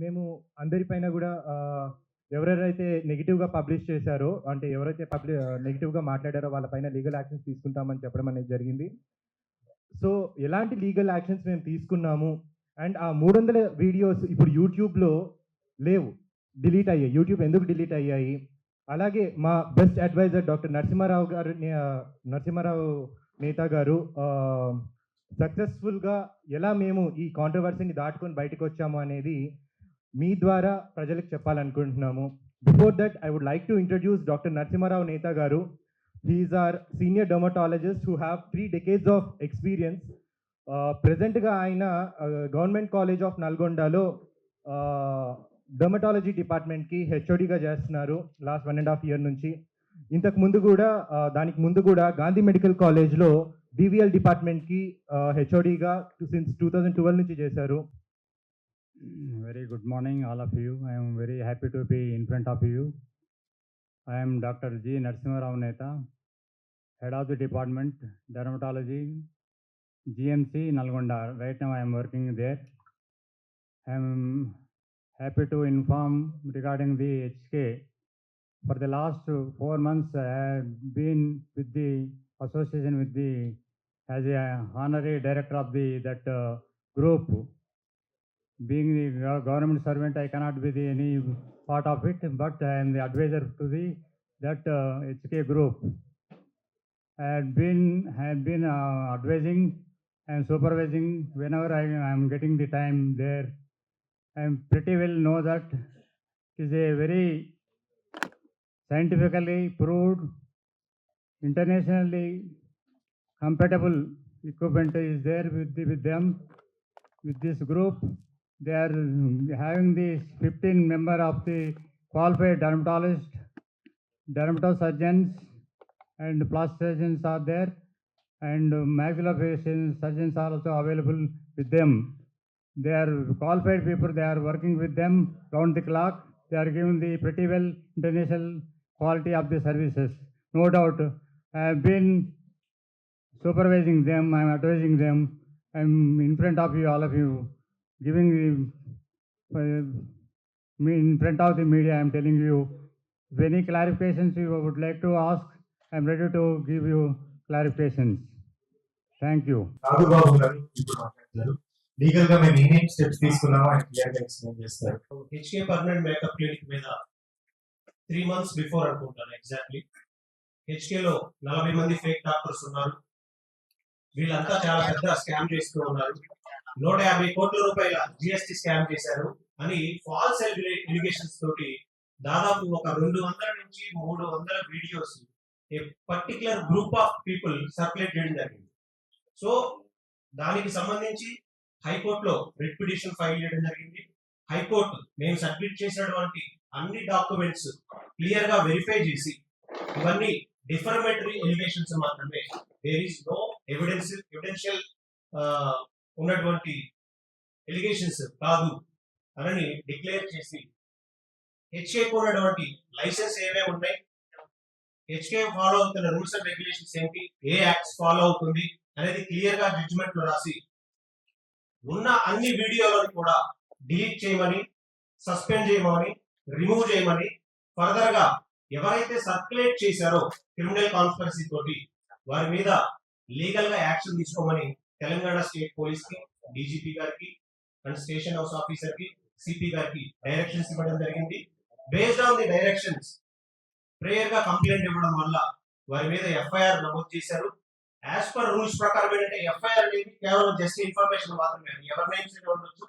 మేము అందరిపైన కూడా ఎవరెవరైతే నెగిటివ్‌గా పబ్లిష్ చేశారో, అంటే ఎవరైతే నెగిటివ్‌గా మాట్లాడారో వాళ్ళపైన లీగల్ యాక్షన్స్ తీసుకుంటామని చెప్పడం అనేది జరిగింది. సో, ఎలాంటి లీగల్ యాక్షన్స్ మేము తీసుకున్నాము అండ్ ఆ 300 వీడియోస్ ఇప్పుడు యూట్యూబ్‌లో లేవు. డిలీట్ అయ్యాయి. యూట్యూబ్ ఎందుకు డిలీట్ అయ్యాయి? అలాగే మా best adviser doctor Narasimha Rao Neta గారు సక్సెస్‌ఫుల్‌గా ఎలా మేము ఈ కాంట్రోవర్సీని దాటుకొని బయటకొచ్చాము అనేది మీ ద్వారా ప్రజలకు చెప్పాలనుకుంటున్నాము. Before that I would like to introduce doctor Narasimha Rao Neta garu. He is our senior dermatologist who have 3 decades of experience. ప్రెజెంట్‌గా ఆయన గవర్నమెంట్ కాలేజ్ ఆఫ్ నల్గొండలో డెర్మటాలజీ డిపార్ట్మెంట్‌కి హెచ్ఓడిగా చేస్తున్నారు లాస్ట్ 1.5 ఇయర్ నుంచి. దానికి ముందు కూడా గాంధీ మెడికల్ కాలేజ్‌లో బీవీఎల్ డిపార్ట్మెంట్‌కి హెచ్ఓడిగా సిన్స్ 2012 నుంచి చేశారు. Very good morning, all of you. I am very happy to be in front of you. I am Dr. G. Narasimha Rao Neta, Head of the Department, Dermatology, GMC, Nalgonda. Right now I am working there. I am happy to inform regarding the HK. For the last 4 months, I have been with the association with the, as a honorary director of that group. Being the government servant, I cannot be any part of it, but I am the advisor to that HK group. I have been advising and supervising whenever I am getting the time there. I am pretty well know that it is a very scientifically proved, internationally compatible equipment is there with them, with this group. They are having the 15 member of the qualified dermatologists, dermatosurgeons, and plastic surgeons are there, and maxillofacial surgeons are also available with them. They are qualified people. They are working with them round the clock. They are giving the pretty well international quality of the services. No doubt, I have been supervising them. I am advising them. I am in front of you, all of you, giving me in front of the media. I am telling you, if any clarifications you would like to ask, I am ready to give you clarifications. Thank you. రాఘుబాబు గారు ఇప్పుడు మాట్లాడుతున్నారు. Legal గా మేము ఏమేం steps తీసుకున్నామో ఆయన clear గా explain చేస్తారు. హెచ్కే పర్మనెంట్ మేకప్ క్లినిక్ మీద 3 months బిఫోర్ అనుకుంటాను ఎగ్జాక్ట్లీ. హెచ్కేలో 40 మంది ఫేక్ డాక్టర్స్ ఉన్నారు. వీళ్ళంతా చాలా పెద్ద స్కామ్ చేస్తూ ఉన్నారు. 150 కోట్ల రూపాయల జిఎస్టి స్కామ్ చేశారు అని ఫాల్స్ ఎలిగేషన్స్ తోటి దాదాపు ఒక 200 నుంచి 300 videos A particular group of people circulate చేయడం జరిగింది. సో దానికి సంబంధించి హైకోర్టులో రిట్ పిటిషన్ ఫైల్ చేయడం జరిగింది. హైకోర్టు మేము సబ్మిట్ చేసినటువంటి అన్ని డాక్యుమెంట్స్ క్లియర్ గా వెరిఫై చేసి ఇవన్నీ డిఫర్మేటరీ ఎలిగేషన్స్ మాత్రమే, దేర్ ఈస్ నో ఎవిడెన్షియల్ ఉన్నటువంటి ఎలిగేషన్స్ కాదు అని డిక్లేర్ చేసి హెచ్కే ఉన్నటువంటి లైసెన్స్ ఏమేమి ఉన్నాయి, హెచ్కే ఫాలో అవుతున్న రూల్స్ అండ్ రెగ్యులేషన్స్ ఏంటి, ఏ యాక్ట్స్ ఫాలో అవుతుంది అనేది క్లియర్ గా జడ్జిమెంట్ లో రాసి ఉన్న అన్ని వీడియోలను కూడా డిలీట్ చేయమని, సస్పెండ్ చేయమని, రిమూవ్ చేయమని, ఫర్దర్ గా ఎవరైతే సర్క్యులేట్ చేశారో క్రిమినల్ కాన్స్పిరసీ తోటి వారి మీద లీగల్ గా యాక్షన్ తీసుకోమని తెలంగాణ స్టేట్ పోలీస్ కి, డీజీపీ గారికి అండ్ స్టేషన్ హౌస్ ఆఫీసర్ కి, సిపి గారికి డైరెక్షన్స్ ఇవ్వడం జరిగింది. Based on the directions prayer గా కంప్లైంట్ ఇవ్వడం వల్ల వారి మీద ఎఫ్ఐఆర్ నమోదు చేశారు. యాజ్ పర్ రూల్స్ ప్రకారం ఏంటంటే ఎఫ్ఐఆర్ అనేది కేవలం జస్ట్ ఇన్ఫర్మేషన్ మాత్రమే, ఎవరి నేమ్స్ ఉండొచ్చు.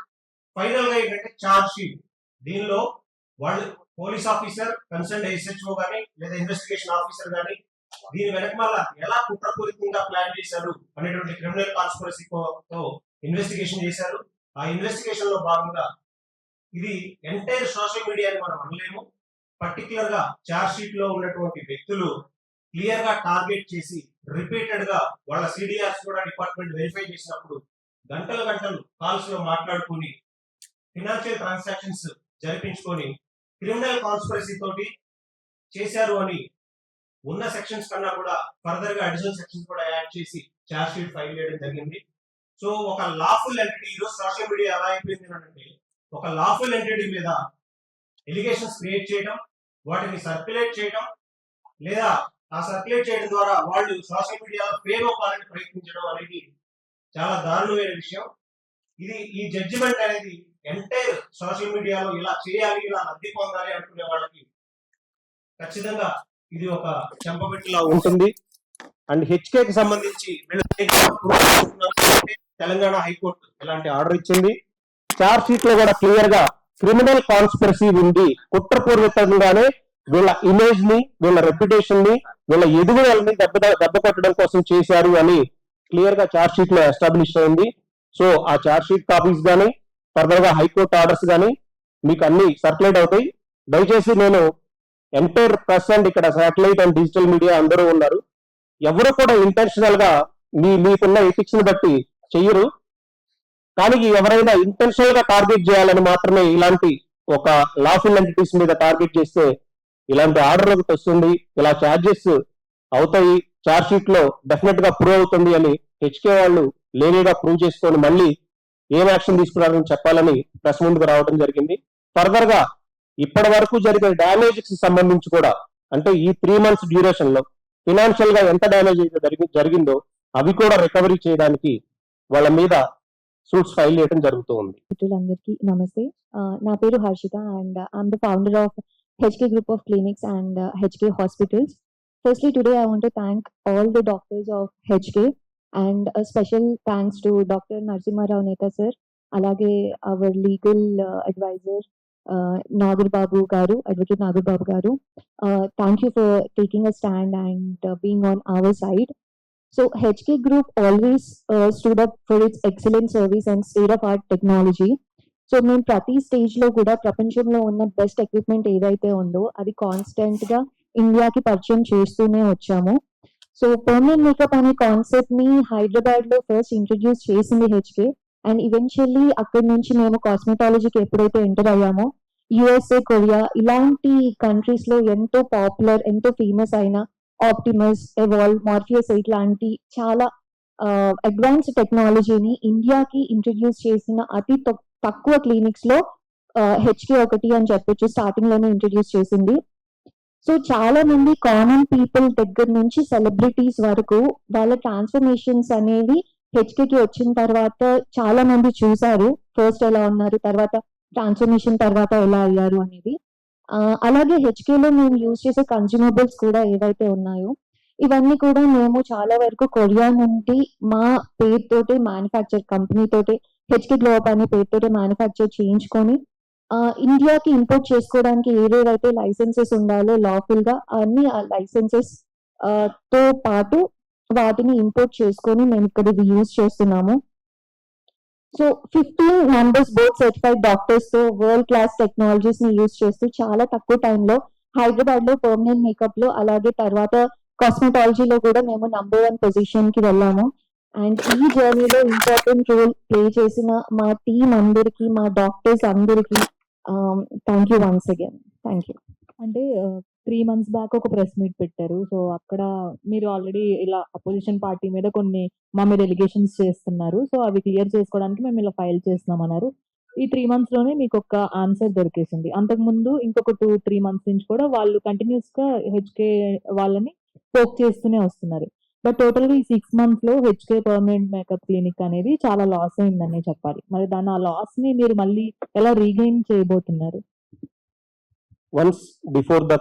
ఫైనల్ గా ఏంటంటే ఛార్జ్ షీట్, దీనిలో వాళ్ళు పోలీస్ ఆఫీసర్, కన్సర్న్ ఎస్హెచ్ఓ గానీ లేదా ఇన్వెస్టిగేషన్ ఆఫీసర్ గానీ దీని వెనకమాల ఎలా కుట్రపూరితంగా ప్లాన్ చేశారు అనేటువంటి క్రిమినల్ కాన్స్పిరసీతో ఇన్వెస్టిగేషన్ చేశారు. ఆ ఇన్వెస్టిగేషన్ లో భాగంగా ఇది ఎంటైర్ సోషల్ మీడియా అని మనం అనలేము. పర్టికులర్ గా ఛార్జ్ షీట్ లో ఉన్నటువంటి వ్యక్తులు క్లియర్ గా టార్గెట్ చేసి రిపీటెడ్ గా వాళ్ళ సిడిఆర్స్ కూడా డిపార్ట్మెంట్ వెరిఫై చేసినప్పుడు గంటలు కాల్స్ లో మాట్లాడుకుని ఫినాన్షియల్ ట్రాన్సాక్షన్స్ జరిపించుకొని క్రిమినల్ కాన్స్పిరసీ తోటి చేశారు అని ఉన్న సెక్షన్స్ కన్నా కూడా ఫర్దర్ గా అడిషనల్ సెక్షన్స్ కూడా యాడ్ చేసి ఛార్జ్ షీట్ ఫైల్ చేయడం జరిగింది. సో ఒక లాఫుల్ ఎంటిటీ ఈరోజు సోషల్ మీడియా ఎలా అయిపోయింది అంటే ఒక లాఫుల్ ఎంటిటీ మీద ఎలిగేషన్స్ క్రియేట్ చేయడం, వాటిని సర్క్యులేట్ చేయడం, లేదా ఆ సర్క్యులేట్ చేయడం ద్వారా వాళ్ళు సోషల్ మీడియాలో ఫేమ్ అవ్వాలని ప్రయత్నించడం అనేది చాలా దారుణమైన విషయం. ఈ జడ్జిమెంట్ అనేది ఎంటైర్ సోషల్ మీడియాలో ఇలా చేయాలి, ఇలా లబ్ధి పొందాలి అనుకునే వాళ్ళకి ఖచ్చితంగా ఇది ఒక చెంపపెట్టులా ఉంటుంది. అండ్ హెచ్కేకి సంబంధించి తెలంగాణ హైకోర్టు ఇలాంటి ఆర్డర్ ఇచ్చింది. చార్జ్ షీట్ లో కూడా క్లియర్ గా క్రిమినల్ కాన్స్పిరసీ ఉంది, కుట్రపూర్వకంగానే వీళ్ళ ఇమేజ్ ని, వీళ్ళ రెప్యుటేషన్ ని, వీళ్ళ ఎదుగుదలని దెబ్బ కొట్టడం కోసం చేశారు అని క్లియర్ గా చార్జ్ షీట్ లో ఎస్టాబ్లిష్ అయింది. సో ఆ చార్జ్ షీట్ కాపీస్ కానీ ఫర్దర్ గా హైకోర్టు ఆర్డర్స్ కానీ మీకు అన్ని సర్క్యులేట్ అవుతాయి. దయచేసి నేను ఎంటైర్ ప్రెస్ అండ్ ఇక్కడ శాటిలైట్ అండ్ డిజిటల్ మీడియా అందరూ ఉన్నారు, ఎవరు కూడా ఇంటెన్షనల్ గా మీకున్న ఎథిక్స్ ని బట్టి చెయ్యరు. కానీ ఎవరైనా ఇంటెన్షనల్ గా టార్గెట్ చేయాలని మాత్రమే ఇలాంటి ఒక లాఫుల్ ఎంటిటీస్ మీద టార్గెట్ చేస్తే ఇలాంటి ఆర్డర్ ఒకటి వస్తుంది, ఇలా ఛార్జెస్ అవుతాయి, ఛార్జ్ షీట్ లో డెఫినెట్ గా ప్రూవ్ అవుతుంది అని హెచ్కే వాళ్ళు లేనిగా ప్రూవ్ చేసుకొని మళ్ళీ ఏం యాక్షన్ తీసుకున్నారని చెప్పాలని ప్రెస్ ముందుకు రావడం జరిగింది. ఫర్దర్ గా ఇప్పటి వరకు జరిగిన డ్యామేజెస్ సంబంధించి కూడా, అంటే ఈ 3 months డ్యూరేషన్ లో ఫినాన్షియల్ గా ఎంత డ్యామేజ్ అయితే జరిగిందో అవి కూడా రికవరీ చేయడానికి వాళ్ళ మీద సూట్స్ ఫైల్ చేయడం జరుగుతూ ఉంది. అందరికీ నమస్తే. నా పేరు Harshita and I'm the founder of HK Group of Clinics and HK Hospitals. Firstly, today I want to thank all the doctors of HK and a special thanks to Dr. Narsimha Rao Neta sir, alage our legal advisor Nagar Babu Garu, Advocate Nagar Babu Garu. Thank you for taking a stand and being on our side. So HK Group always stood up for its excellent service and state-of-art technology. So మేము ప్రతి stage లో కూడా ప్రపంచంలో ఉన్న best equipment ఏదైతే ఉందో అది constant గా ఇండియాకి పరిచయం చేస్తూనే వచ్చాము. సో పర్మనెంట్ మేకప్ అనే కాన్సెప్ట్ ని హైదరాబాద్ లో ఫస్ట్ ఇంట్రడ్యూస్ చేసింది హెచ్కే అండ్ ఈవెన్చువల్లీ అక్కడి నుంచి మేము కాస్మెటాలజీకి ఎప్పుడైతే ఎంటర్ అయ్యామో USA, కొరియా ఇలాంటి కంట్రీస్ లో ఎంతో పాపులర్, ఎంతో ఫేమస్ అయిన ఆప్టిమస్, ఎవాల్వ్, మార్ఫియస్ ఇట్లాంటి చాలా అడ్వాన్స్డ్ టెక్నాలజీని ఇండియాకి ఇంట్రడ్యూస్ చేసిన అతి తక్కువ క్లినిక్స్ లో హెచ్కే ఒకటి అని చెప్పొచ్చు. స్టార్టింగ్ లోనే ఇంట్రడ్యూస్ చేసింది. సో చాలా మంది కామన్ పీపుల్ దగ్గర నుంచి సెలబ్రిటీస్ వరకు వాళ్ళ ట్రాన్స్ఫర్మేషన్స్ అనేవి హెచ్కేకి వచ్చిన తర్వాత చాలా మంది చూసారు. ఫస్ట్ ఎలా ఉన్నారు, తర్వాత ట్రాన్స్ఫర్మేషన్ తర్వాత ఎలా అయ్యారు అనేది. అలాగే హెచ్కేలో మేము యూజ్ చేసే కన్స్యూమబుల్స్ కూడా ఏవైతే ఉన్నాయో ఇవన్నీ కూడా మేము చాలా వరకు కొరియా నుండి మా పేరుతోటి మ్యానుఫ్యాక్చర్ కంపెనీ తోటి హెచ్కే గ్లోబ్ అనే పేరుతోటి మ్యానుఫ్యాక్చర్ చేయించుకొని ఇండియాకి ఇంపోర్ట్ చేసుకోవడానికి ఏవేవైతే లైసెన్సెస్ ఉండాలో లాఫుల్ గా అన్ని లైసెన్సెస్ తో పాటు వాటిని ఇంపోర్ట్ చేసుకొని మేము ఇక్కడ యూజ్ చేస్తున్నాము. So 15 members board certified doctors తో వరల్డ్ క్లాస్ టెక్నాలజీస్ ని యూజ్ చేస్తూ చాలా తక్కువ టైంలో హైదరాబాద్ లో పర్మనెంట్ మేకప్ లో అలాగే తర్వాత కాస్మెటాలజీలో కూడా మేము నంబర్ 1 పొజిషన్ కి వెళ్ళాము. అండ్ ఈ జర్నీలో ఇంపార్టెంట్ రోల్ ప్లే చేసిన మా టీం అందరికి, మా డాక్టర్స్ అందరికి thank you once again. Thank you. అంటే 3 months బ్యాక్ ఒక ప్రెస్ మీట్ పెట్టారు. సో అక్కడ మీరు ఆల్రెడీ ఇలా అపోజిషన్ పార్టీ మీద కొన్ని మా మీద ఎలిగేషన్స్ చేస్తున్నారు, సో అవి క్లియర్ చేసుకోవడానికి మేము ఇలా ఫైల్ చేస్తున్నాం అన్నారు. ఈ 3 months లోనే మీకు ఒక ఆన్సర్ దొరికేసింది. అంతకుముందు ఇంకొక 2-3 months నుంచి కూడా వాళ్ళు కంటిన్యూస్ గా హెచ్కే వాళ్ళని పోక్ చేస్తూనే వస్తున్నారు. బట్ టోటల్ గా ఈ 6 months లో హెచ్కే పర్మనెంట్ మేకప్ క్లినిక్ అనేది చాలా లాస్ అయిందని చెప్పాలి. మరి దాని ఆ లాస్ ని మీరు మళ్ళీ ఎలా రీగెయిన్ చేయబోతున్నారు? Once before the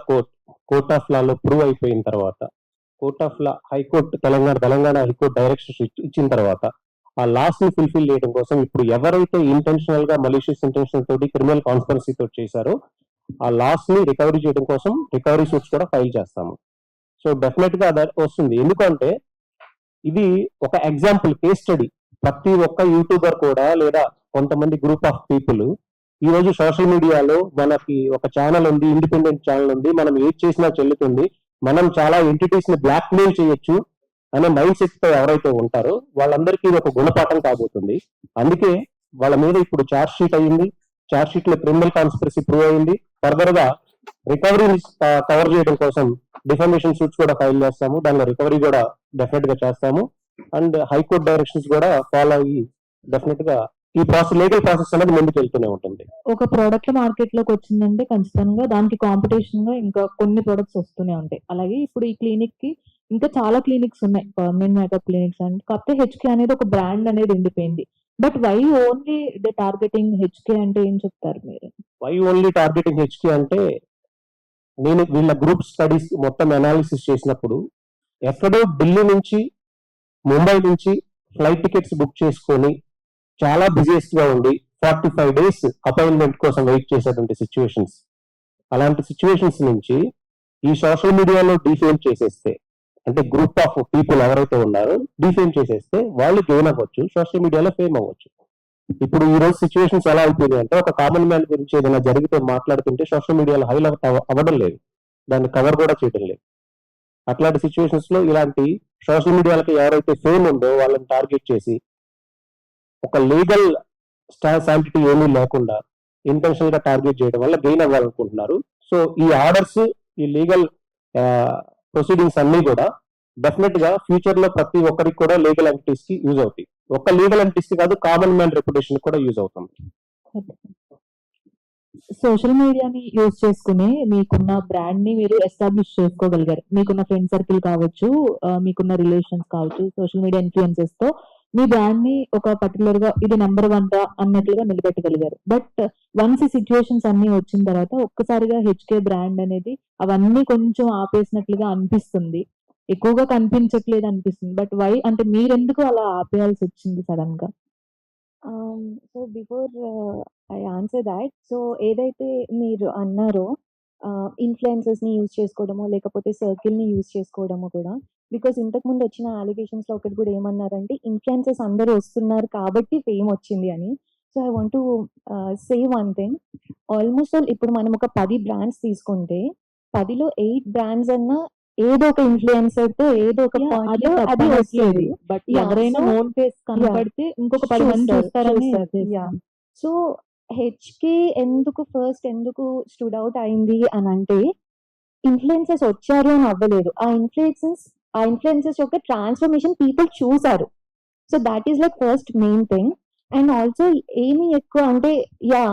court of Lalo prove అయిపోయిన తర్వాత, court of law high court Telangana high court directions ఇచ్చిన తర్వాత ఆ లాస్ ని ఫుల్ఫిల్ చేయడం కోసం ఇప్పుడు ఎవరైతే ఇంటెన్షనల్ గా మలీషియస్ ఇంటెన్షన్ తోటి క్రిమినల్ కాన్స్పరసీ తోటి చేశారో ఆ లాస్ ని రికవరీ చేయడం కోసం రికవరీ సూట్స్ కూడా ఫైల్ చేస్తాము. సో డెఫినెట్ గా అది వస్తుంది. ఎందుకంటే ఇది ఒక ఎగ్జాంపుల్, కేస్ స్టడీ. ప్రతి ఒక్క యూట్యూబర్ కూడా లేదా కొంతమంది గ్రూప్ ఆఫ్ పీపుల్ ఈ రోజు సోషల్ మీడియాలో మనకి ఒక ఛానల్ ఉంది, ఇండిపెండెంట్ ఛానల్ ఉంది, మనం ఏది చేసినా చెల్లుతుంది, మనం చాలా ఎంటిటీస్ ని బ్లాక్ మెయిల్ చేయొచ్చు అనే మైండ్ సెట్ తో ఎవరైతే ఉంటారో వాళ్ళందరికీ ఇది ఒక గుణపాఠం కాబోతుంది. అందుకే వాళ్ళ మీద ఇప్పుడు ఛార్జ్ షీట్ అయ్యింది. ఛార్జ్ షీట్ లో క్రిమినల్ కాన్స్పిరసీ ప్రూవ్ అయింది. ఫర్దర్ గా రికవరీ కవర్ చేయడం కోసం డిఫమేషన్ సూట్స్ కూడా ఫైల్ చేస్తాము. దానిలో రికవరీ కూడా డెఫినెట్ గా చేస్తాము. అండ్ హైకోర్టు డైరెక్షన్స్ కూడా ఫాలో అయ్యి డెఫినెట్ గా ఈ లీగల్ ప్రాసెస్ అనేది ముందుకు వెళ్తూనే ఉంటుంది. ఒక ప్రోడక్ట్ మార్కెట్ లోకి వచ్చిందంటే ఖచ్చితంగా దానికి కాంపిటీషన్ గా ఇంకా కొన్ని ప్రొడక్ట్స్ వస్తూనే ఉంటాయి. అలాగే ఇప్పుడు ఈ క్లినిక్ కి ఇంకా చాలా క్లినిక్స్ ఉన్నాయి, పర్మనెంట్ మేకప్ క్లినిక్స్ అండ్ కాకపోతే హెచ్కే అనేది ఒక బ్రాండ్ అనేది ఉండిపోయింది. But why only the targeting HK అంటే ఏం చెప్తారు మీరు? వై ఓన్లీ టార్గెటింగ్ హెచ్కే అంటే, నేను వీళ్ళ గ్రూప్ స్టడీస్ మొత్తం అనాలిసిస్ చేసినప్పుడు ఎక్కడో ఢిల్లీ నుంచి ముంబై నుంచి ఫ్లైట్ టికెట్స్ బుక్ చేసుకొని చాలా బిజియెస్ట్ గా ఉండి 45 days అపాయింట్మెంట్ కోసం వెయిట్ చేసేటువంటి సిచ్యువేషన్స్, అలాంటి సిచ్యువేషన్స్ నుంచి ఈ సోషల్ మీడియాలో డిఫేమ్ చేసేస్తే, అంటే గ్రూప్ ఆఫ్ పీపుల్ ఎవరైతే ఉన్నారో డిఫేమ్ చేసేస్తే వాళ్ళు గెయిన్ అవ్వచ్చు, సోషల్ మీడియాలో ఫేమ్ అవ్వచ్చు. ఇప్పుడు ఈ రోజు సిచ్యువేషన్స్ ఎలా అయిపోయింది అంటే, ఒక కామన్ మ్యాన్ గురించి ఏదైనా జరిగితే మాట్లాడుతుంటే సోషల్ మీడియాలో హైలైట్ అవ్వడం లేదు, దాన్ని కవర్ కూడా చేయడం లేదు. అట్లాంటి సిచ్యువేషన్స్ లో ఇలాంటి సోషల్ మీడియాలకి ఎవరైతే ఫేమ్ ఉందో వాళ్ళని టార్గెట్ చేసి ఒక లీగల్ శాంటిటీ ఏమీ లేకుండా ఇంటెన్షనల్ గా టార్గెట్ చేయడం వల్ల గెయిన్ అవ్వాలనుకుంటున్నారు. సో ఈ ఆర్డర్స్, ఈ లీగల్ ప్రొసీడింగ్స్ అన్ని కూడా డెఫినెట్ గా ఫ్యూచర్ లో ప్రతి ఒక్కరికి కూడా లీగల్ ఎంటిటీస్ కి యూజ్ అవుతాయి. ఒక్క లీగల్ ఎంటిటీస్ కి కాదు, కామన్ మ్యాన్ రెప్యుటేషన్ కూడా యూజ్ అవుతుంది. సోషల్ మీడియాని యూజ్ చేసుకుని మీకున్న బ్రాండ్ ని మీరు ఎస్టాబ్లిష్ చేసుకోగలిగారు. మీకున్న ఫ్రెండ్ సర్కిల్ కావచ్చు, మీకున్న రిలేషన్స్ కావచ్చు, సోషల్ మీడియా ఇన్ఫ్లుయెన్సెస్ తో మీ బ్రాండ్ ని ఒక పర్టికులర్ గా ఇది నెంబర్ 1 రా అన్నట్లుగా నిలబెట్టగలిగారు. బట్ వన్స్ ఈ సిచ్యువేషన్స్ అన్ని వచ్చిన తర్వాత ఒక్కసారిగా హెచ్కే బ్రాండ్ అనేది అవన్నీ కొంచెం ఆపేసినట్లుగా అనిపిస్తుంది, ఎక్కువగా కనిపించట్లేదు అనిపిస్తుంది. బట్ వై అంటే మీరెందుకు అలా ఆపేయాల్సి వచ్చింది సడన్ గా? So before I answer that, so ఏదైతే మీరు అన్నారో ఇన్ఫ్లుయెన్సెస్ ని యూజ్ చేసుకోవడమో లేకపోతే సర్కిల్ ని యూజ్ చేసుకోవడమో కూడా, బికాస్ ఇంతకు ముందు వచ్చిన అలిగేషన్స్ లో ఒకటి కూడా ఏమన్నారంటే ఇన్ఫ్లుయెన్సెస్ అందరూ వస్తున్నారు కాబట్టి ఫేమ్ వచ్చింది అని. So I want to say one thing, almost all ఇప్పుడు మనం ఒక 10 బ్రాండ్స్ తీసుకుంటే 10లో 8 బ్రాండ్స్ అన్నా ఏదో ఒక ఇన్ఫ్లుయెన్సర్ తో ఏదో ఒక point అది లో అది తప్పనట్లేదు. వస్తుంది. బట్ Yeah, ఎవరైనా so- నోన్ ఫేస్ కనపడితే ఇంకొక 10 మంది చూస్తారని యా. సో హెచ్కే ఎందుకు స్టూడ్ అవుట్ అయింది అని అంటే, ఇన్ఫ్లుయెన్సెస్ వచ్చారు అని అవ్వలేదు, ఆ ఇన్ఫ్లుయెన్సెస్ యొక్క ట్రాన్స్ఫర్మేషన్ పీపుల్ చూసారు. So that is like first main thing. And also ఏమి ఎక్కువ అంటే, యా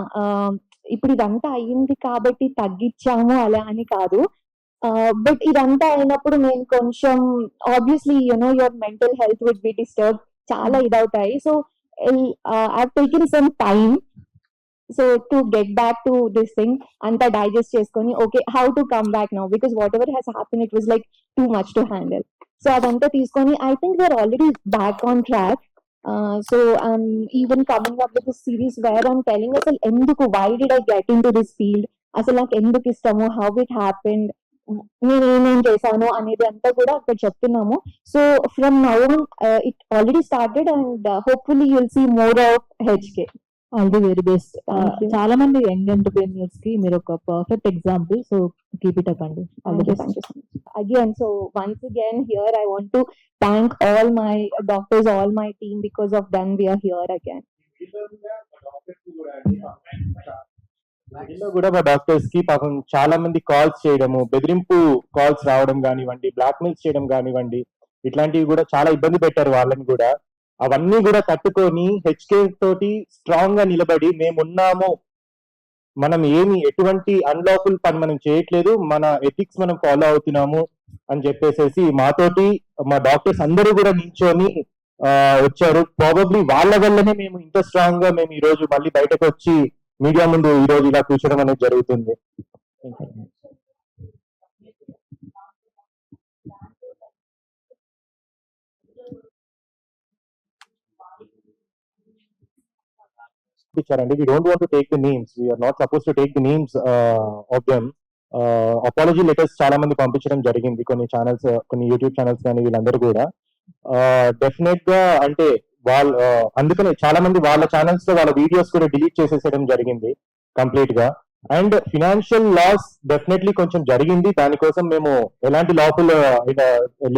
ఇప్పుడు ఇదంతా అయ్యింది కాబట్టి తగ్గించాము అలా అని కాదు. బట్ ఇదంతా అయినప్పుడు నేను కొంచెం obviously your mental health would be disturb, చాలా ఇదవుతాయి. So I taken some time so to get back to this thing, అంతా డైజెస్ట్ చేసుకొని okay how to come back now, because whatever has happen it was like too much to handle. So అదంతా తీసుకొని I think we're already back on track. So I'm even coming up with series where I'm telling అసలు ఎందుకు, why did I get in to this field, అసలు నాకు ఎందుకు ఇష్టము, how it happened, నేను ఏమేం చేశాను అనేది అంతా కూడా అక్కడ చెప్తున్నాము. So from now on it already started and hopefully you'll see more of HK. All the very best. Thank you. చాలా మంది యంగ్ ఎంటర్‌ప్రెన్యూర్స్ కి మీరు ఒక perfect example. So keep it up అండి. All the best. Thank you so much. Again, so once again here I want to thank all my doctors, all my team, because of them we are here again. ఇందులో కూడా మా doctors కి పాపం చాలా మంది calls చేయడము, బెదిరింపు calls రావడం కానివ్వండి, బ్లాక్మెయిల్స్ చేయడం కానివ్వండి, ఇట్లాంటివి కూడా చాలా ఇబ్బంది పెట్టారు వాళ్ళని కూడా. అవన్నీ కూడా తట్టుకొని హెచ్కే తోటి స్ట్రాంగ్ గా నిలబడి మేమున్నాము, మనం ఎటువంటి అన్లాఫుల్ పని మనం చేయట్లేదు, మన ఎథిక్స్ మనం ఫాలో అవుతున్నాము అని చెప్పేసి మాతోటి మా డాక్టర్స్ అందరూ కూడా నించొని వచ్చారు. ప్రాబబ్లీ వాళ్ళ వల్లనే మేము ఇంత స్ట్రాంగ్ గా మేము ఈ రోజు మళ్ళీ బయటకు వచ్చి మీడియా ముందు ఈ రోజు ఇలా కూర్చోడం అనేది జరుగుతుంది. ఇచ్చారండి. We don't want to take the names. We are not supposed to take the names of them. Apology letters చాలా మంది పంపించడం జరిగింది, కొన్ని ఛానల్స్, కొన్ని యూట్యూబ్ ఛానల్స్ కానీ వీళ్ళందరూ కూడా. డెఫినెట్ గా అంటే వాళ్ళ అందుకనే చాలా మంది వాళ్ళ ఛానల్స్ లో వాళ్ళ వీడియోస్ కూడా డిలీట్ చేసేసడం జరిగింది కంప్లీట్ గా. అండ్ ఫినాన్షియల్ లాస్ డెఫినెట్లీ కొంచెం జరిగింది, దానికోసం మేము ఎలాంటి లాఫుల్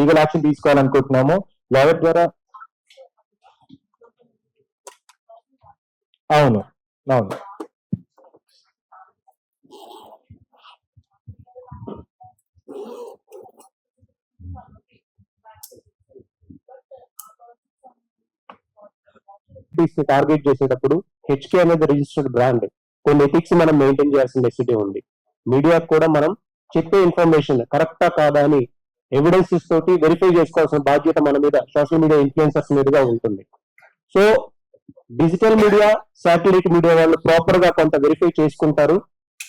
లీగల్ యాక్షన్ తీసుకోవాలనుకుంటున్నాము లాయర్ ద్వారా. అవును అవును ఎంటిటీస్ ని టార్గెట్ చేసేటప్పుడు హెచ్కే అనేది రిజిస్టర్డ్ బ్రాండ్, కొన్ని ఎథిక్స్ మనం మెయింటైన్ చేయాల్సిన నెసిటీ ఉంది. మీడియాకు కూడా మనం చెప్పే ఇన్ఫర్మేషన్ కరెక్టా కాదా అని ఎవిడెన్సెస్ తోటి వెరిఫై చేసుకోవాల్సిన బాధ్యత మన మీద, సోషల్ మీడియా ఇన్ఫ్లుయెన్సర్స్ మీదుగా ఉంటుంది. So digital media, satellite media వాళ్ళు ప్రాపర్ గా కొంత వెరిఫై చేసుకుంటారు.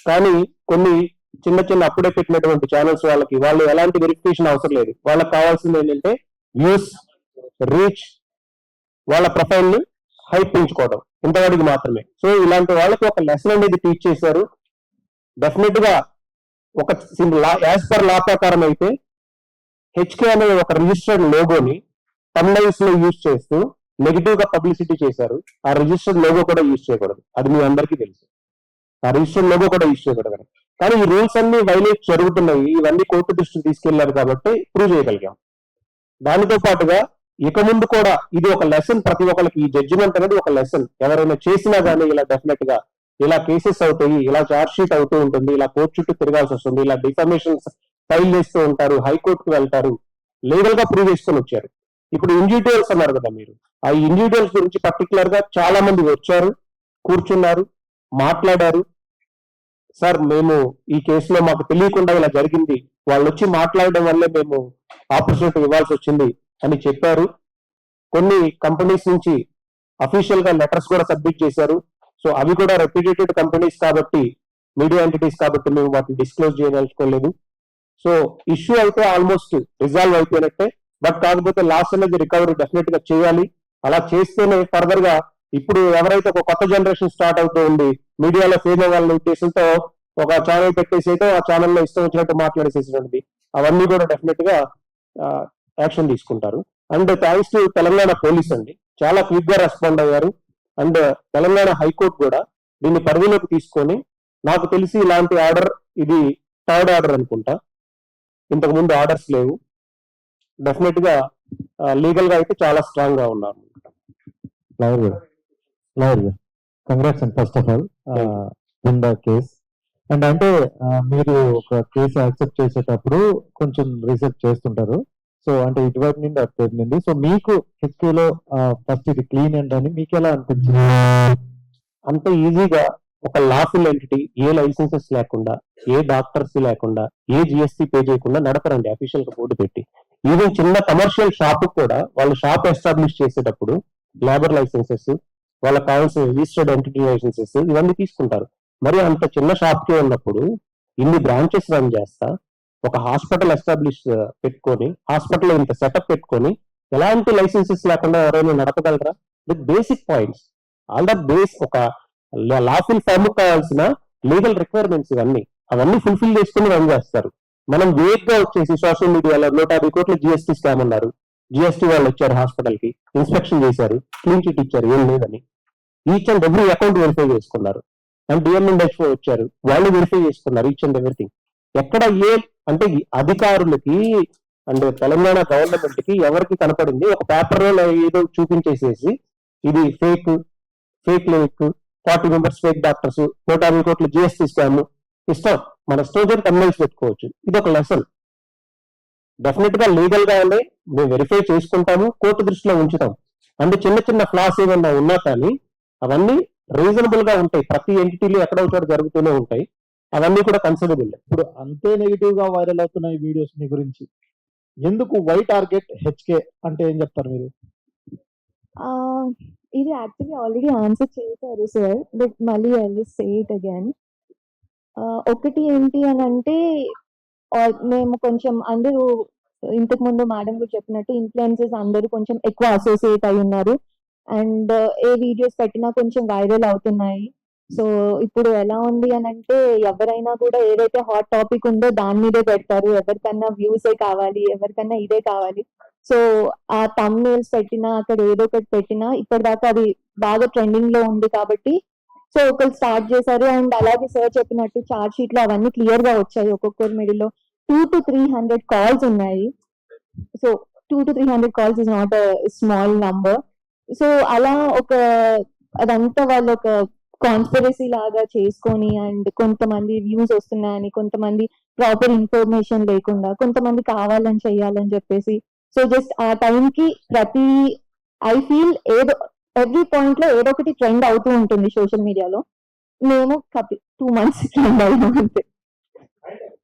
కానీ కొన్ని చిన్న చిన్న అప్పుడే పెట్టినటువంటి ఛానల్స్ వాళ్ళు ఎలాంటి వెరిఫికేషన్ అవసరం లేదు. వాళ్ళకి కావాల్సింది ఏంటంటే వ్యూస్, రీచ్, వాళ్ళ ప్రొఫైల్ ని హైప్ పెంచుకోవడం, ఇంతవరకు మాత్రమే. సో ఇలాంటి వాళ్ళకి ఒక లెసన్ అనేది టీచ్ చేశారు. డెఫినెట్ గా ఒక యాజ్ పర్ లా ప్రకారం అయితే హెచ్కే అనే ఒక రిజిస్టర్డ్ లోగోని తమ్నైల్స్ లో యూజ్ చేస్తూ నెగిటివ్ గా పబ్లిసిటీ చేశారు. ఆ రిజిస్టర్డ్ లోగో కూడా యూజ్ చేయకూడదు, అది మీ అందరికీ తెలుసు. ఆ రిజిస్టర్డ్ లోగో కూడా యూజ్ చేయకూడదు. కానీ ఈ రూల్స్ అన్ని వైలేట్ జరుగుతున్నాయి, ఇవన్నీ కోర్టు దృష్టికి తీసుకెళ్లారు కాబట్టి ప్రూవ్ చేయగలిగాం. దానితో పాటుగా ఇక ముందు కూడా ఇది ఒక లెసన్ ప్రతి ఒక్కరికి, ఈ జడ్జిమెంట్ అనేది ఒక లెసన్. ఎవరైనా చేసినా కానీ ఇలా డెఫినెట్ గా ఇలా కేసెస్ అవుతాయి, ఇలా చార్జ్ షీట్ అవుతూ ఉంటుంది, ఇలా కోర్టు చుట్టూ తిరగాల్సి వస్తుంది, ఇలా డిఫమేషన్స్ ఫైల్ చేస్తూ ఉంటారు, హైకోర్టుకు వెళ్తారు, లీగల్ గా ప్రూవ్ చేసుకొని వచ్చారు. ఇప్పుడు ఇండివిజువల్స్ అన్నారు కదా మీరు, ఆ ఇండివిజువల్స్ గురించి పర్టికులర్ గా చాలా మంది వచ్చారు, కూర్చున్నారు, మాట్లాడారు. సార్ మేము ఈ కేసులో మాకు తెలియకుండా ఇలా జరిగింది, వాళ్ళు వచ్చి మాట్లాడడం వల్లే మేము ఆపర్చునిటీ ఇవ్వాల్సి వచ్చింది అని చెప్పారు. కొన్ని కంపెనీస్ నుంచి అఫీషియల్ గా లెటర్స్ కూడా సబ్మిట్ చేశారు. సో అవి కూడా రెప్యూటెడ్ కంపెనీస్ కాబట్టి, మీడియా ఎంటిటీస్ కాబట్టి మేము వాటిని డిస్క్లోజ్ చేయదలుచుకోలేదు. సో ఇష్యూ అయితే ఆల్మోస్ట్ రిజాల్వ్ అయిపోయినట్టే. బట్ కాకపోతే లాస్ట్ అనేది రికవరీ డెఫినెట్ గా చేయాలి. అలా చేస్తేనే ఫర్దర్ గా ఇప్పుడు ఎవరైతే ఒక కొత్త జనరేషన్ స్టార్ట్ అవుతూ ఉంది, మీడియాలో ఫేమ్ అవ్వాలనే ఉద్దేశంతో ఒక ఛానల్ పెట్టేసి అయితే ఆ ఛానల్లో ఇష్టం వచ్చినట్టు మాట్లాడేసేసినది, అవన్నీ కూడా డెఫినెట్ గా యాక్షన్ తీసుకుంటారు. And thanks to Telangana police అండి, చాలా క్విక్ గా రెస్పాండ్ అయ్యారు. అండ్ తెలంగాణ హైకోర్టు కూడా దీన్ని పరిధిలోకి తీసుకొని, నాకు తెలిసి ఇలాంటి ఆర్డర్ ఇది థర్డ్ ఆర్డర్ అనుకుంటా, ఇంతకు ముందు ఆర్డర్స్ లేవు. డెఫినెట్ గా లీగల్ గా అయితే చాలా స్ట్రాంగ్ గా ఉన్నారు. Congrats and first of all in the case. And అంటే మీరు ఒక కేసు యాక్సెప్ట్ చేసేటప్పుడు కొంచెం రీసెర్చ్ చేస్తుంటారు. సో అంటే ఇటువైపు నుండి అటువైపు నుండి, సో మీకు హెచ్కేలో ఫస్ట్ ఇది క్లీన్ అండ్ అని మీకు ఎలా అనిపించింది? అంత ఈజీగా ఒక లాఫుల్ ఎంటిటీ, ఏ లైసెన్సెస్ లేకుండా, ఏ డాక్టర్స్ లేకుండా, ఏ జిఎస్టీ పే చేయకుండా నడపరండి అఫీషియల్ గా బోర్డు పెట్టి. ఈవెన్ చిన్న కమర్షియల్ షాప్ కూడా వాళ్ళు షాప్ ఎస్టాబ్లిష్ చేసేటప్పుడు లేబర్ లైసెన్సెస్, వాళ్ళకి కావాల్సిన రిజిస్టర్డ్ ఎంటిటీ లైసెన్సెస్ ఇవన్నీ తీసుకుంటారు. మరి అంత చిన్న షాప్ కే ఉన్నప్పుడు ఇన్ని బ్రాంచెస్ రన్ చేస్తా, ఒక హాస్పిటల్ ఎస్టాబ్లిష్ పెట్టుకొని, హాస్పిటల్ ఇంత సెటప్ పెట్టుకొని ఎలాంటి లైసెన్సెస్ లేకుండా ఎవరైనా నడపగలరా? With basic points, all the base ఒక లాఫుల్ ఫార్మ్ కావాల్సిన లీగల్ రిక్వైర్మెంట్స్ ఇవన్నీ అవన్నీ ఫుల్ఫిల్ చేసుకుని రన్ చేస్తారు. మనం వేగ్ గా వచ్చేసి సోషల్ మీడియాలో 150 కోట్ల జిఎస్టీ స్కామ్ అన్నారు. జిఎస్టీ వాళ్ళు వచ్చారు హాస్పిటల్ కి, ఇన్స్పెక్షన్ చేశారు, క్లీన్ చిట్ ఇచ్చారు, ఏం లేదని. Each and every account verify చేసుకున్నారు. అండ్ డిఎంఎండ్హెచ్ఓ వచ్చారు, వాళ్ళు వెరిఫై చేసుకున్నారు ఈచ్ అండ్ ఎవ్రీథింగ్. ఎక్కడ అంటే ఈ అధికారులకి అండ్ తెలంగాణ గవర్నమెంట్ కి ఎవరికి కనపడింది, ఒక పేపర్ లో ఏదో చూపించేసేసి ఇది fake clinic, 40 members fake doctors, 150 కోట్ల జిఎస్టీ స్కామ్, ఇష్టం మన స్టోర్ కన్వెన్స్ పెట్టుకోవచ్చు. ఇది ఒక లెసన్. డెఫినెట్ గా లీగల్ గానే మేము వెరిఫై చేసుకుంటాము, కోర్టు దృష్టిలో ఉంచుతాం. అంటే చిన్న చిన్న ఫ్లాస్ ఏమన్నా ఉన్నా కానీ అవన్నీ రీజనబుల్ గా ఉంటాయి. ప్రతి ఎంటిటీలు ఎక్కడో చోట జరుగుతూనే ఉంటాయి, అవన్నీ కూడా కన్సిడరబుల్. ఇప్పుడు అంతే నెగిటివ్ గా వైరల్ అవుతున్న ఈ వీడియోస్ మీ గురించి ఎందుకు వై టార్గెట్ హెచ్కే అంటే ఏం చెప్తారు మీరు? ఇది యాక్చువల్లీ ఆల్రెడీ ఆన్సర్ చేశారు సార్, బట్ మళ్ళీ I will say it again. ఒకటి ఏంటి అని అంటే, మేము కొంచెం అందరూ ఇంతకు ముందు మేడం కూడా చెప్పినట్టు ఇన్ఫ్లుయెన్సెస్ అందరూ కొంచెం ఎక్కువ అసోసియేట్ అయి ఉన్నారు. అండ్ ఏ వీడియోస్ పెట్టినా కొంచెం వైరల్ అవుతున్నాయి. సో ఇప్పుడు ఎలా ఉంది అని అంటే, ఎవరైనా కూడా ఏదైతే హాట్ టాపిక్ ఉందో దాని మీదే పెడతారు. ఎవరికన్నా వ్యూసే కావాలి, ఎవరికన్నా ఇదే కావాలి. సో ఆ థంబ్నెయిల్స్ పెట్టినా, అక్కడ ఏదో ఒకటి పెట్టినా, ఇప్పటిదాకా అది బాగా ట్రెండింగ్ లో ఉంది కాబట్టి సో ఒకరు స్టార్ట్ చేశారు. అండ్ అలాగే సార్ చెప్పినట్టు చార్జ్ షీట్ లో అవన్నీ క్లియర్ గా వచ్చాయి. ఒక్కొక్కరి మిడిల్లో 200 to 300 కాల్స్ ఉన్నాయి. So 200 to 300 calls is not a small number. So అలా అదంతా వాళ్ళు ఒక కాన్స్పిరసీ లాగా చేసుకొని, అండ్ కొంతమంది వ్యూస్ వస్తున్నాయని, కొంతమంది ప్రాపర్ ఇన్ఫర్మేషన్ లేకుండా, కొంతమంది కావాలని చెయ్యాలని చెప్పేసి, సో జస్ట్ ఆ టైంకి ఐ ఫీల్ ఏదో ఎవ్రీ పాయింట్ లో ఏదో ఒకటి ట్రెండ్ అవుతూ ఉంటుంది సోషల్ మీడియాలో. మేము 2 months ట్రెండ్ అయినాం అంతే.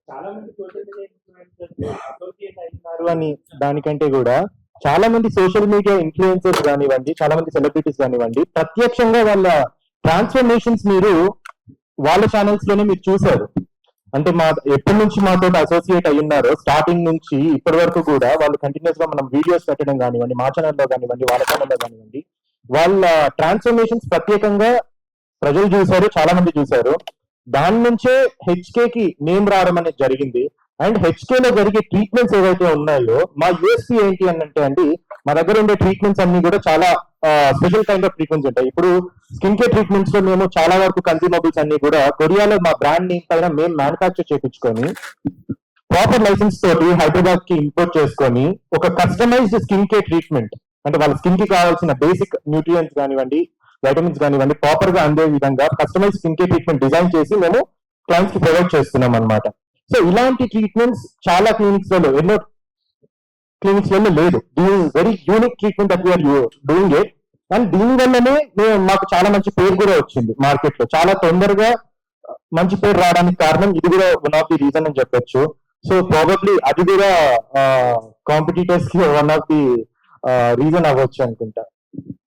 చాలా మంది సోషల్ మీడియా ఇన్ఫ్లుయెన్సర్స్ అసోసియేట్ అయినారు అని దానికంటే కూడా చాలా మంది సోషల్ మీడియా ఇన్ఫ్లుయెన్సర్స్ కానివ్వండి, చాలా మంది సెలబ్రిటీస్ కానివ్వండి, ప్రత్యక్షంగా వాళ్ళ ట్రాన్స్ఫర్మేషన్స్ మీరు వాళ్ళ ఛానల్స్ లోనే మీరు చూసారు. అంటే ఎప్పటి నుంచి మాతో అసోసియేట్ అయి ఉన్నారో స్టార్టింగ్ నుంచి ఇప్పటి వరకు కూడా వాళ్ళు కంటిన్యూస్ గా మనం వీడియోస్ పెట్టడం కానివ్వండి, మా ఛానల్లో కానివ్వండి, వాళ్ళ ఛానల్లో కానివ్వండి, వాళ్ళ ట్రాన్స్ఫర్మేషన్స్ ప్రత్యేకంగా ప్రజలు చూశారు, చాలా మంది చూశారు. దాని నుంచే హెచ్కే కి నేమ్ రావడం అనేది జరిగింది. అండ్ హెచ్కే లో జరిగే ట్రీట్మెంట్స్ ఏవైతే ఉన్నాయో మా యూఎస్పీ ఏంటి అని అంటే అండి, మా దగ్గర ఉండే ట్రీట్మెంట్స్ అన్ని కూడా చాలా స్పెషల్ కైండ్ ఆఫ్ ట్రీట్మెంట్స్ ఉంటాయి. ఇప్పుడు స్కిన్ కేర్ ట్రీట్మెంట్స్ లో మేము చాలా వరకు కన్స్యూమబుల్స్ అన్ని కూడా కొరియాలో మా బ్రాండ్ నేమ్ పైన మేము మ్యానుఫాక్చర్ చేయించుకొని ప్రాపర్ లైసెన్స్ తోటి హైదరాబాద్ కి ఇంపోర్ట్ చేసుకొని ఒక కస్టమైజ్డ్ స్కిన్ కేర్ ట్రీట్మెంట్, అంటే వాళ్ళ స్కిన్ కి కావాల్సిన బేసిక్ న్యూట్రియంట్స్ కానివ్వండి, వైటమిన్స్ కానివ్వండి, ప్రాపర్ గా అందే విధంగా customize skin care treatment design చేసి మేము క్లయింట్స్ కి ప్రొవైడ్ చేస్తున్నాం అనమాట. సో ఇలాంటి ట్రీట్మెంట్స్ చాలా క్లినిక్స్ లలో, ఎన్నో క్లినిక్స్ లలో లేదు. This very unique treatment that we're doing it. And దీని వల్లనే మాకు చాలా మంచి పేరు కూడా వచ్చింది మార్కెట్ లో. చాలా తొందరగా మంచి పేరు రావడానికి కారణం ఇది కూడా వన్ ఆఫ్ ది రీజన్ అని చెప్పొచ్చు. సో ప్రాబబ్లీ అది కూడా కాంపిటీటర్స్ కి వన్ ఆఫ్ ది రీజన్ అవ్వచ్చు అనుకుంటా.